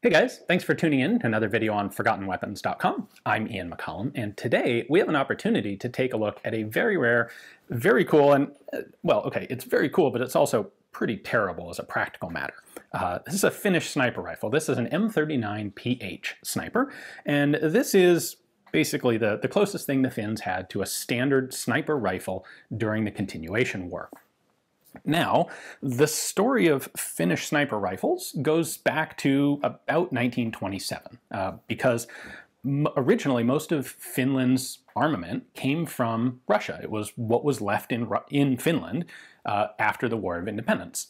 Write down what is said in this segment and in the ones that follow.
Hey guys, thanks for tuning in to another video on ForgottenWeapons.com. I'm Ian McCollum, and today we have an opportunity to take a look at a very rare, very cool, and well, okay, it's very cool, but it's also pretty terrible as a practical matter. This is a Finnish sniper rifle. This is an M39 PH Sniper, and this is basically the closest thing the Finns had to a standard sniper rifle during the Continuation War. Now, the story of Finnish sniper rifles goes back to about 1927, because originally most of Finland's armament came from Russia. It was what was left in Finland after the War of Independence.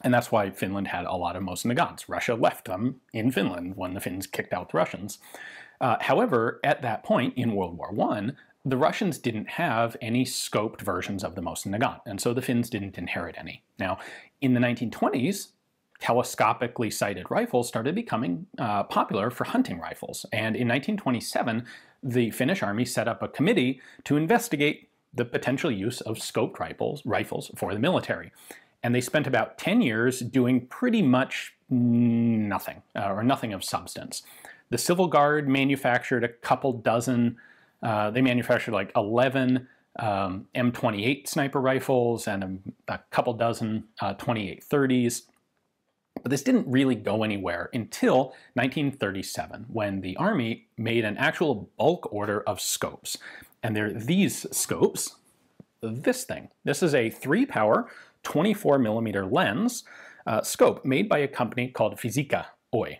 And that's why Finland had a lot of Mosin Nagants. Russia left them in Finland when the Finns kicked out the Russians. However, at that point in World War I, the Russians didn't have any scoped versions of the Mosin Nagant, and so the Finns didn't inherit any. Now, in the 1920s, telescopically sighted rifles started becoming popular for hunting rifles, and in 1927, the Finnish army set up a committee to investigate the potential use of scoped rifles for the military. And they spent about 10 years doing pretty much nothing, or nothing of substance. The Civil Guard manufactured a couple dozen. They manufactured like 11 M28 sniper rifles and a couple dozen 2830s. But this didn't really go anywhere until 1937, when the Army made an actual bulk order of scopes. And they're these scopes, this thing. This is a 3-power, 24mm lens scope made by a company called Physica Oy.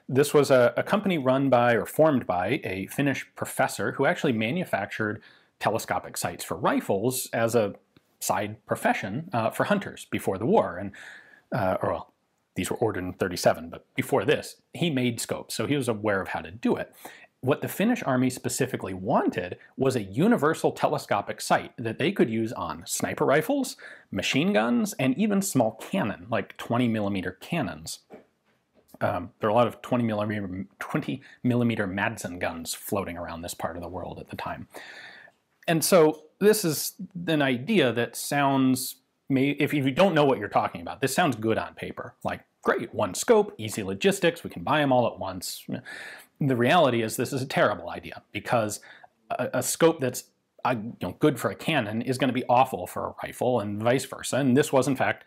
This was a company run by, or formed by, a Finnish professor who actually manufactured telescopic sights for rifles as a side profession for hunters before the war. And, well, these were ordered in 1937, but before this, he made scopes, so he was aware of how to do it. What the Finnish army specifically wanted was a universal telescopic sight that they could use on sniper rifles, machine guns, and even small cannon, like 20mm cannons. There are a lot of 20mm Madsen guns floating around this part of the world at the time. And so this is an idea that sounds, if you don't know what you're talking about, this sounds good on paper. Like, great, one scope, easy logistics, we can buy them all at once. The reality is this is a terrible idea, because a scope that's good for a cannon is going to be awful for a rifle, and vice versa. And this was, in fact,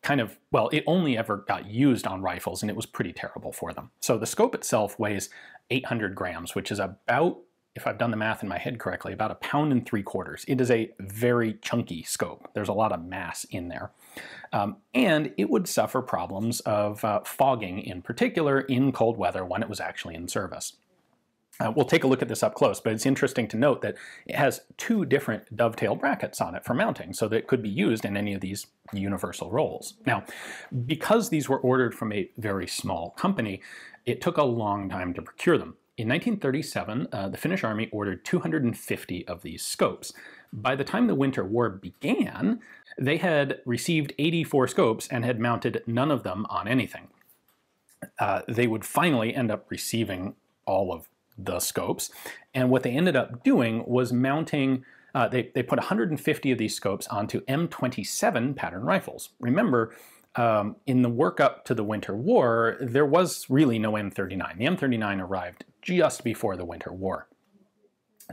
kind of, well, it only ever got used on rifles, and it was pretty terrible for them. So the scope itself weighs 800 grams, which is about, if I've done the math in my head correctly, about 1.75 pounds. It is a very chunky scope. There's a lot of mass in there. And it would suffer problems of fogging, in particular, in cold weather when it was actually in service. We'll take a look at this up close, but it's interesting to note that it has 2 different dovetail brackets on it for mounting, so that it could be used in any of these universal roles. Now, because these were ordered from a very small company, it took a long time to procure them. In 1937, the Finnish army ordered 250 of these scopes. By the time the Winter War began, they had received 84 scopes and had mounted none of them on anything. They would finally end up receiving all of the scopes, and what they ended up doing was mounting, they put 150 of these scopes onto M27 pattern rifles. Remember, in the work up to the Winter War, there was really no M39. The M39 arrived just before the Winter War.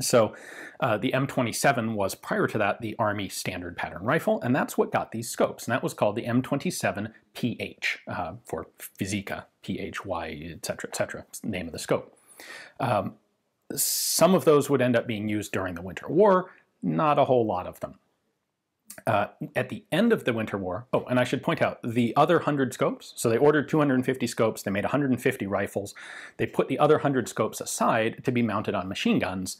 So the M27 was, prior to that, the Army standard pattern rifle, and that's what got these scopes, and that was called the M27 PH, for Physica, PHY, etc., etc., the name of the scope. Some of those would end up being used during the Winter War, not a whole lot of them. At the end of the Winter War, oh, and I should point out, the other 100 scopes, so they ordered 250 scopes, they made 150 rifles, they put the other 100 scopes aside to be mounted on machine guns,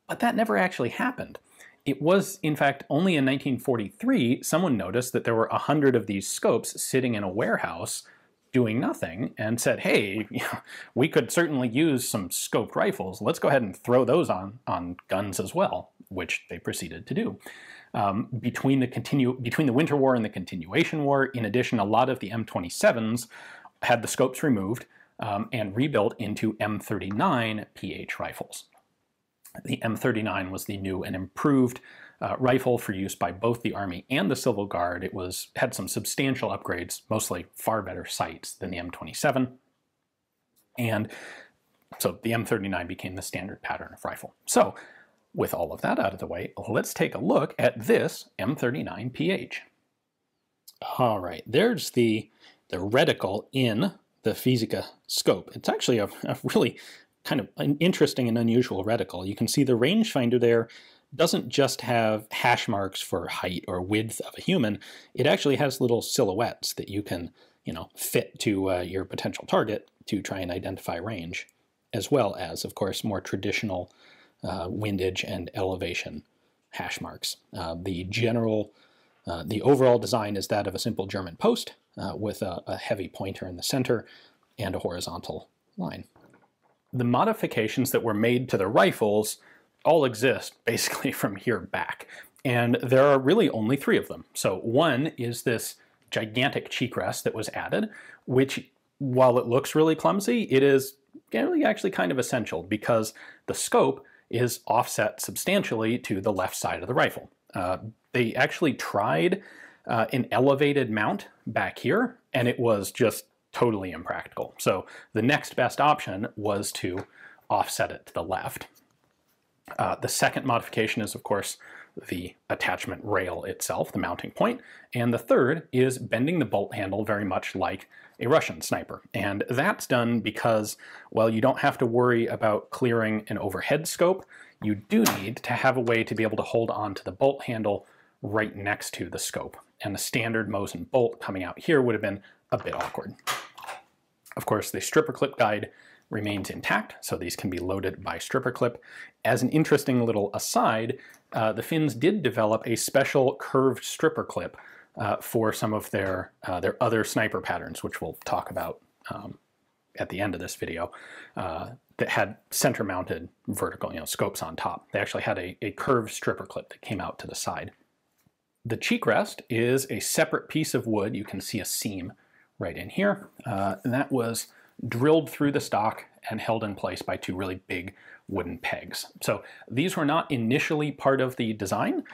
but that never actually happened. It was, in fact, only in 1943 someone noticed that there were 100 of these scopes sitting in a warehouse doing nothing, and said, hey, we could certainly use some scoped rifles. Let's go ahead and throw those on guns as well, which they proceeded to do. Between the Winter War and the Continuation War, in addition, a lot of the M27s had the scopes removed and rebuilt into M39 PH rifles. The M39 was the new and improved rifle for use by both the Army and the Civil Guard. It had some substantial upgrades, mostly far better sights than the M27. And so the M39 became the standard pattern of rifle. So with all of that out of the way, let's take a look at this M39 PH. All right, there's the reticle in the Physica scope. It's actually a really kind of an interesting and unusual reticle. You can see the rangefinder there doesn't just have hash marks for height or width of a human. It actually has little silhouettes that you can, fit to your potential target to try and identify range, as well as, of course, more traditional windage and elevation hash marks. The overall design is that of a simple German post with a heavy pointer in the center and a horizontal line. The modifications that were made to the rifles all exist basically from here back, and there are really only 3 of them. So one is this gigantic cheek rest that was added, which, while it looks really clumsy, it is really actually kind of essential because the scope is offset substantially to the left side of the rifle. They actually tried an elevated mount back here, and it was just totally impractical. So the next best option was to offset it to the left. The second modification is, of course, the attachment rail itself, the mounting point. And the third is bending the bolt handle very much like a Russian sniper. And that's done because, well, you don't have to worry about clearing an overhead scope. You do need to have a way to be able to hold on to the bolt handle right next to the scope. And the standard Mosin bolt coming out here would have been a bit awkward. Of course, the stripper clip guide remains intact, so these can be loaded by stripper clip. As an interesting little aside, the Finns did develop a special curved stripper clip for some of their other sniper patterns, which we'll talk about at the end of this video, that had center-mounted vertical, scopes on top. They actually had a curved stripper clip that came out to the side. The cheek rest is a separate piece of wood. You can see a seam right in here, and that was drilled through the stock and held in place by 2 really big wooden pegs. So these were not initially part of the design.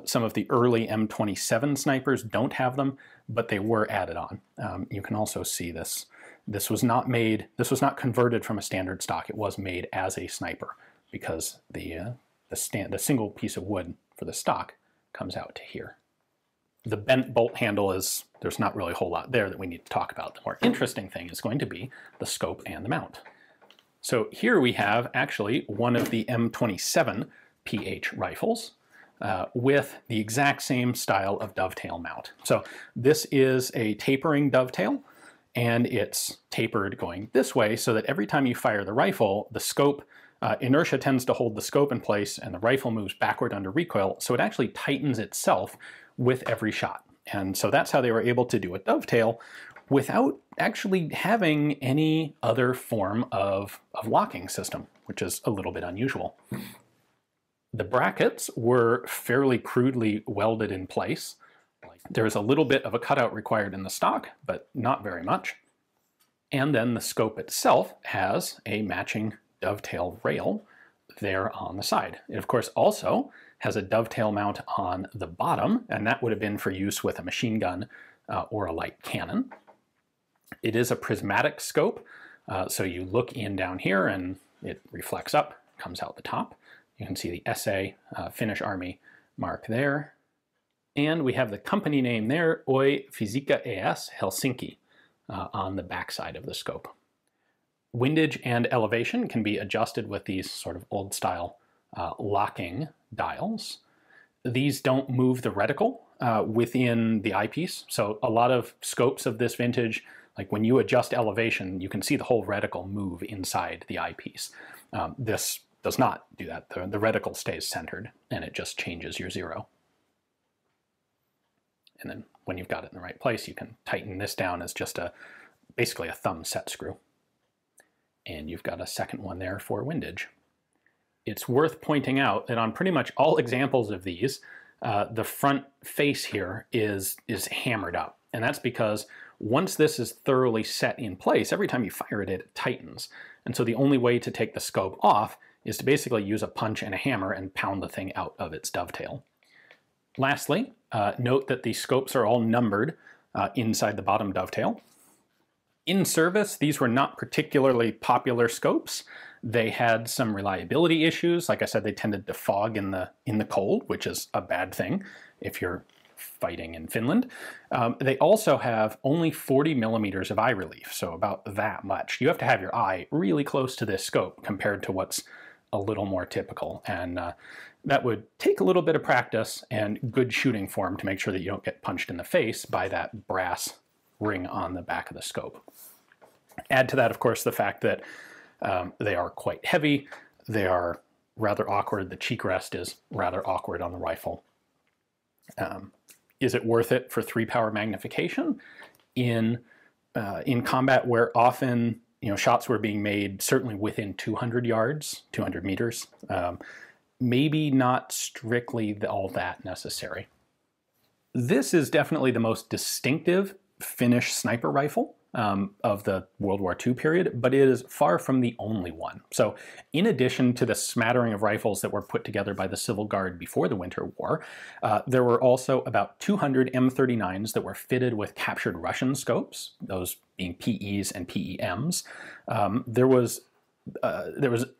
Some of the early M27 snipers don't have them, but they were added on. You can also see this. This was not converted from a standard stock. It was made as a sniper because the single piece of wood for the stock comes out to here. The bent bolt handle there's not really a whole lot there that we need to talk about. The more interesting thing is going to be the scope and the mount. So here we have actually one of the M27 PH rifles with the exact same style of dovetail mount. So this is a tapering dovetail, and it's tapered going this way so that every time you fire the rifle, the scope, inertia tends to hold the scope in place and the rifle moves backward under recoil, so it actually tightens itself with every shot. And so that's how they were able to do a dovetail without actually having any other form of locking system, which is a little bit unusual. The brackets were fairly crudely welded in place. There's a little bit of a cutout required in the stock, but not very much. And then the scope itself has a matching dovetail rail there on the side. It, of course, also has a dovetail mount on the bottom, and that would have been for use with a machine gun or a light cannon. It is a prismatic scope, so you look in down here and it reflects up, comes out the top. You can see the SA Finnish Army mark there. And we have the company name there, Oy Physica Oy Helsinki, on the back side of the scope. Windage and elevation can be adjusted with these sort of old-style locking dials. These don't move the reticle within the eyepiece, so a lot of scopes of this vintage, like when you adjust elevation, you can see the whole reticle move inside the eyepiece. This does not do that. The reticle stays centered, and it just changes your zero. And then when you've got it in the right place, you can tighten this down as just basically a thumb set screw. And you've got a second one there for windage. It's worth pointing out that on pretty much all examples of these, the front face here is hammered up. And that's because once this is thoroughly set in place, every time you fire it, it tightens. And so the only way to take the scope off is to basically use a punch and a hammer and pound the thing out of its dovetail. Lastly, note that the scopes are all numbered inside the bottom dovetail. In service, these were not particularly popular scopes. They had some reliability issues. Like I said, they tended to fog in the cold, which is a bad thing if you're fighting in Finland. They also have only 40 millimeters of eye relief, so about that much. You have to have your eye really close to this scope compared to what's a little more typical, and that would take a little bit of practice and good shooting form to make sure that you don't get punched in the face by that brass ring on the back of the scope. Add to that, of course, the fact that they are quite heavy, they are rather awkward, the cheek rest is rather awkward on the rifle. Is it worth it for 3-power magnification? In combat where often shots were being made certainly within 200 yards, 200 meters, maybe not strictly all that necessary. This is definitely the most distinctive Finnish sniper rifle of the World War II period, but it is far from the only one. So in addition to the smattering of rifles that were put together by the Civil Guard before the Winter War, there were also about 200 M39s that were fitted with captured Russian scopes, those being PEs and PEMs. There was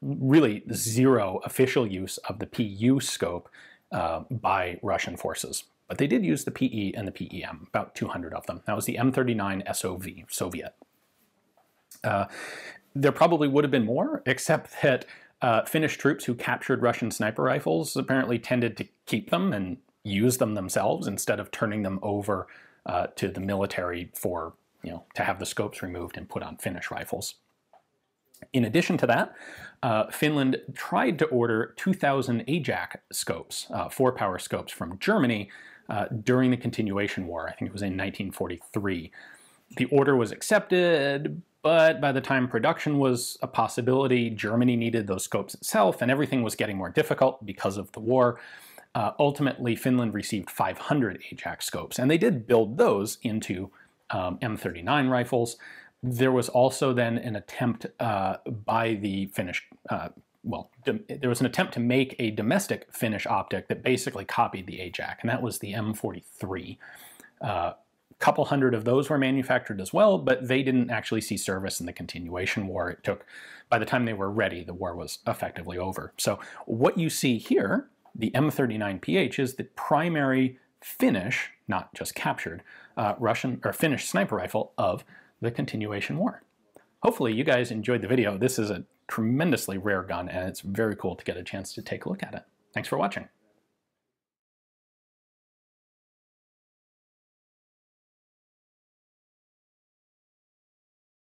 really zero official use of the PU scope by Russian forces. But they did use the PE and the PEM, about 200 of them. That was the M39 SOV, Soviet. There probably would have been more, except that Finnish troops who captured Russian sniper rifles apparently tended to keep them and use them themselves instead of turning them over to the military for, to have the scopes removed and put on Finnish rifles. In addition to that, Finland tried to order 2,000 AJAC scopes, 4-power scopes from Germany, during the Continuation War. I think it was in 1943. The order was accepted, but by the time production was a possibility, Germany needed those scopes itself, and everything was getting more difficult because of the war. Ultimately, Finland received 500 AJAC scopes, and they did build those into M39 rifles. There was also then an attempt by the Finnish, there was an attempt to make a domestic Finnish optic that basically copied the AJAC, and that was the M43. A couple hundred of those were manufactured as well, but they didn't actually see service in the Continuation War. It took, by the time they were ready, the war was effectively over. So what you see here, the M39 PH, is the primary Finnish, not just captured, Russian or Finnish sniper rifle of the Continuation War. Hopefully you guys enjoyed the video. This is a tremendously rare gun, and it's very cool to get a chance to take a look at it. Thanks for watching.